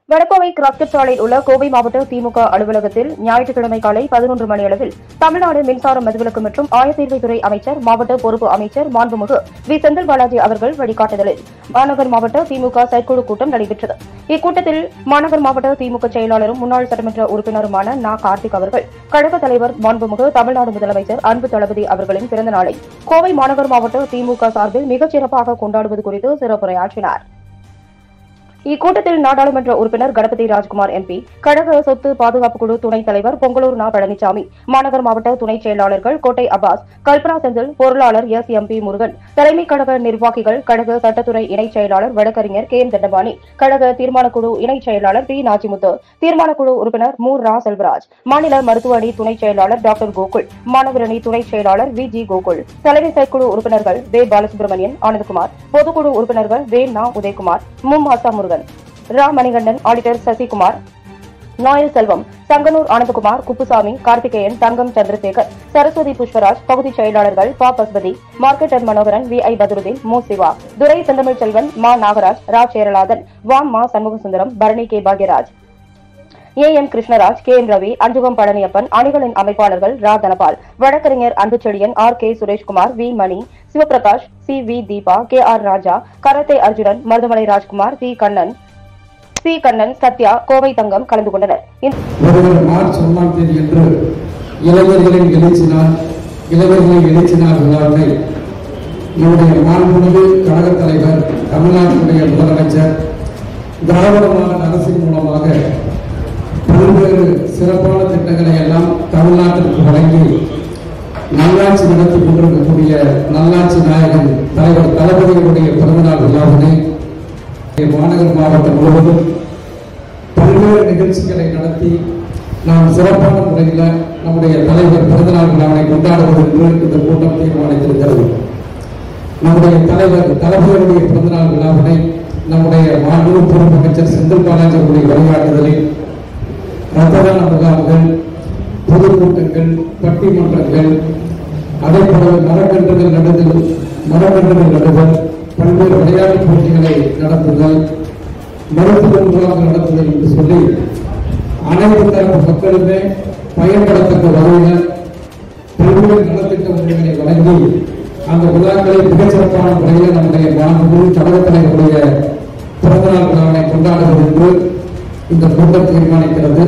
Vadakovai cross cut சாலையில் உள்ள கோவை மாவட்ட திமுக அலுவலகத்தில் ஞாயிற்றுக்கிழமை காலை 11 மணி அளவில் தமிழ்நாடு மின்சார மதுவிலக்கு மற்றும் ஆயத்தீர்வைத்துறை அமைச்சர் மாவட்ட பொறுப்பு அமைச்சர் மாண்புமிகு வி செந்தில் பாலாஜி அவர்கள் வழிகாட்டுதலில் மாநகர் மாவட்ட திமுக செயற்குழு கூட்டம் நடைபெற்றது. இக்கூட்டத்தில் மாநகர் மாவட்ட திமுக செயலாளரும் முன்னாள் சட்டமன்ற உறுப்பினருமான நா. கார்த்திக் அவர்கள் கழக தலைவர் மாண்புமிகு தமிழ்நாடு முதலமைச்சர் அன்பு தளபதி அவர்களின் பிறந்த நாளை கோவை மாநகர் மாவட்ட திமுக சார்பில் மிகச் சிறப்பாக கொண்டாடுவது குறித்து சிறப்புரையாற்றினார். இக்கூட்டத்தில் நாடாளுமன்ற உறுப்பினர் கணபதி ராஜ்குமார் எம்பி, கழக சொத்து பாதுகாப்பு குழு துணைத் தலைவர் பொங்கலூர் நா. பழனிசாமி, மாநகர் மாவட்ட துணைச் செயலாளர்கள் கோட்டை அப்பாஸ், கல்பனா செந்தில், பொருளாளர் எஸ்.எம்.பி. முருகன், தலைமை கழக நிர்வாகிகள், கழக சட்டத்துறை இணைச் செயலாளர் வழக்கறிஞர் கே. எம். தண்டபாணி, கழக தீர்மானக்குழு இணைச் செயலாளர் பி. நாச்சிமுத்து, தீர்மானக்குழு உறுப்பினர் மு. ரா. செல்வராஜ், மாநில மருத்துவ அணி துணைச் செயலாளர் டாக்டர் கோகுல், மாணவர் அணி துணைச் செயலாளர் வி. ஜி. கோகுல், தலைமை செயற்குழு உறுப்பினர்கள் வே. பாலசுப்ரமணியன், ஆனந்தகுமார், பொதுக்குழு உறுப்பினர்கள் வே. நா. உதயகுமார், மு. மாசா முருகன், ரா. மணிகண்டன், ஆடிட்டர் சசிகுமார், நாயல் செல்வம், சங்கனூர் ஆனந்தகுமார், குப்புசாமி, கார்த்திகேயன், தங்கம் சந்திரசேகர், சரஸ்வதி புஷ்பராஜ், பகுதிச் செயலாளர்கள் Pa. Pasupathi, marketer Manoharan, V. I. Badruddin, Mu. Siva, துரை செந்தமிழ் செல்வன், மா. நாகராஜ், ரா. சேரலாதன், வாம் Ma. Shanmugasundaram, Bharani K. Bhagyaraj, A. M. Krishnaraj, K. M. Ravi, Anjugam Palaniappan, அணிகளின் அமைப்பாளர்கள் ரா. தனபால், வழக்கறிஞர் Anbuchezhiyan, R. K. Sureshkumar, V. Mani, Sivaprakash, C. V. Deepa, K. R. Raja, கரத்தை அர்ஜுனன், மருதமலை ராஜ்குமார், சி. கண்ணன், சத்யா, கோவை தங்கம் கலந்து கொண்டனர். மார்ச் 1ஆம் தேதி என்று இளைஞர்களின் எழுச்சி நாள் விழாவை நம்முடைய மாண்புமிகு கழக தலைவர், தமிழ்நாட்டினுடைய முதலமைச்சர், திராவிட மாடல் அரசின் மூலமாக பல்வேறு சிறப்பான திட்டங்களை எல்லாம் தமிழ்நாட்டிற்கு வழங்கி நல்லாட்சி நடத்தி கொண்டிருக்கக்கூடிய நல்லாட்சி நாயகன் தலைவர் தளபதிகளுடைய பிறந்தநாள் விழாவினை மாநகர் மாவட்டம் முழுவதும் பல்வேறு நிகழ்ச்சிகளை நடத்தி நாம் சிறப்பான முறையில் நம்முடைய தலைவர் பிறந்தநாள் விழாவை கொண்டாடுவது என்று இந்த கூட்டம் தீர்மானித்திருக்கிறது. நம்முடைய தலைவர் தளபதிகளுடைய பிறந்தநாள் விழாவினை நம்முடைய மாண்புமிகு பொறுப்பு அமைச்சர் செந்தில் பாலாஜி அவருடைய வழிகாட்டுதலில் ரத்ததான முகாம்கள், பொதுக்கூட்டங்கள், பட்டிமன்றங்கள், அதேபோல மரக்கன்றுகள் நடுதல், பல்வேறு விளையாட்டுப் போட்டிகளை நடத்துதல், மருத்துவ முகாம்கள் நடத்துதல் என்று சொல்லி அனைத்து தரப்பு மக்களுமே பயன்படத்தக்க வகையில் பல்வேறு நலத்திட்ட உதவிகளை வழங்கி அந்த விழாக்களை மிகச்சிறப்பான முறையில் நம்முடைய மாண்புமிகு கழக தலைவருடைய பிறந்தநாள் விழாவை கொண்டாடுவது என்று இந்த கூட்டம் தீர்மானிக்கிறது.